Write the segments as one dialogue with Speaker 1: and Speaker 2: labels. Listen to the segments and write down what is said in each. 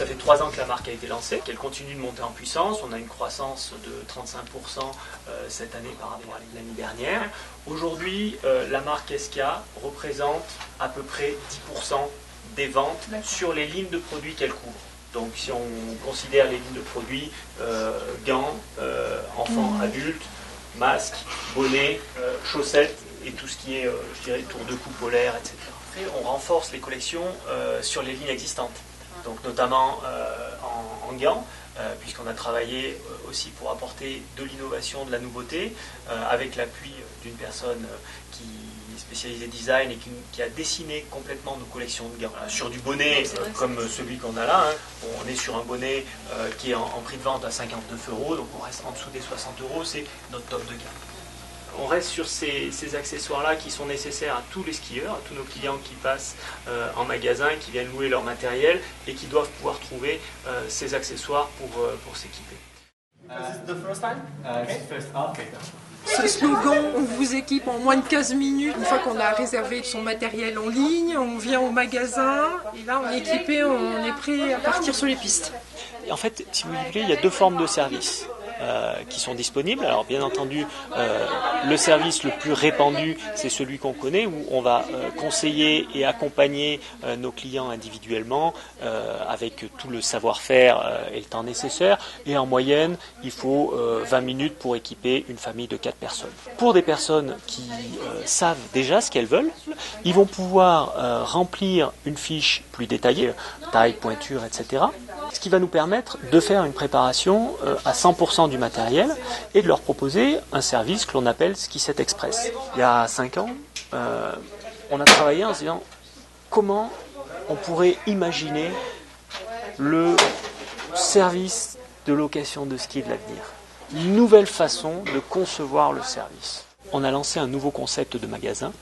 Speaker 1: Ça fait 3 ans que la marque a été lancée, qu'elle continue de monter en puissance. On a une croissance de 35% cette année par rapport à l'année dernière. Aujourd'hui, la marque SK représente à peu près 10% des ventes sur les lignes de produits qu'elle couvre. Donc si on considère les lignes de produits, gants, enfants, adultes, masques, bonnets, chaussettes et tout ce qui est, je dirais, tour de cou polaire, etc. Après, on renforce les collections sur les lignes existantes, donc notamment en gants, puisqu'on a travaillé aussi pour apporter de l'innovation, de la nouveauté, avec l'appui d'une personne qui est spécialisée design et qui a dessiné complètement nos collections de gants. Sur du bonnet comme celui qu'on a là, on est sur un bonnet qui est en prix de vente à 59 €, donc on reste en dessous des 60 €, c'est notre top de gamme. On reste sur ces accessoires-là qui sont nécessaires à tous les skieurs, à tous nos clients qui passent en magasin, qui viennent louer leur matériel et qui doivent pouvoir trouver ces accessoires pour s'équiper.
Speaker 2: Ce slogan, on vous équipe en moins de 15 minutes. Une fois qu'on a réservé son matériel en ligne, on vient au magasin et là on est équipé, on est prêt à partir sur les pistes.
Speaker 1: Et en fait, si vous voulez, il y a 2 formes de services qui sont disponibles. Alors bien entendu, le service le plus répandu, c'est celui qu'on connaît, où on va conseiller et accompagner nos clients individuellement avec tout le savoir-faire et le temps nécessaire. Et en moyenne, il faut 20 minutes pour équiper une famille de 4 personnes. Pour des personnes qui savent déjà ce qu'elles veulent, ils vont pouvoir remplir une fiche plus détaillée, taille, pointure, etc. Ce qui va nous permettre de faire une préparation à 100% du matériel et de leur proposer un service que l'on appelle Ski Set Express. Il y a 5 ans, on a travaillé en se disant comment on pourrait imaginer le service de location de ski de l'avenir. Une nouvelle façon de concevoir le service. On a lancé un nouveau concept de magasin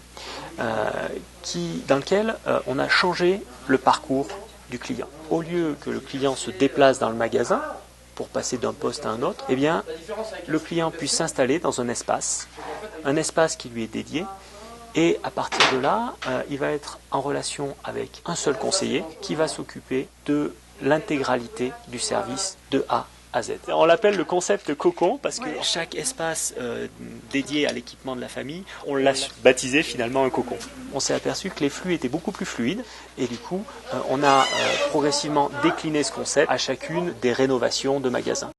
Speaker 1: dans lequel on a changé le parcours du client. Au lieu que le client se déplace dans le magasin pour passer d'un poste à un autre, eh bien, le client puisse s'installer dans un espace qui lui est dédié, et à partir de là, il va être en relation avec un seul conseiller qui va s'occuper de l'intégralité du service de A à Z. On l'appelle le concept cocon parce que chaque espace dédié à l'équipement de la famille, on l'a baptisé finalement un cocon. On s'est aperçu que les flux étaient beaucoup plus fluides et du coup, on a progressivement décliné ce concept à chacune des rénovations de magasins.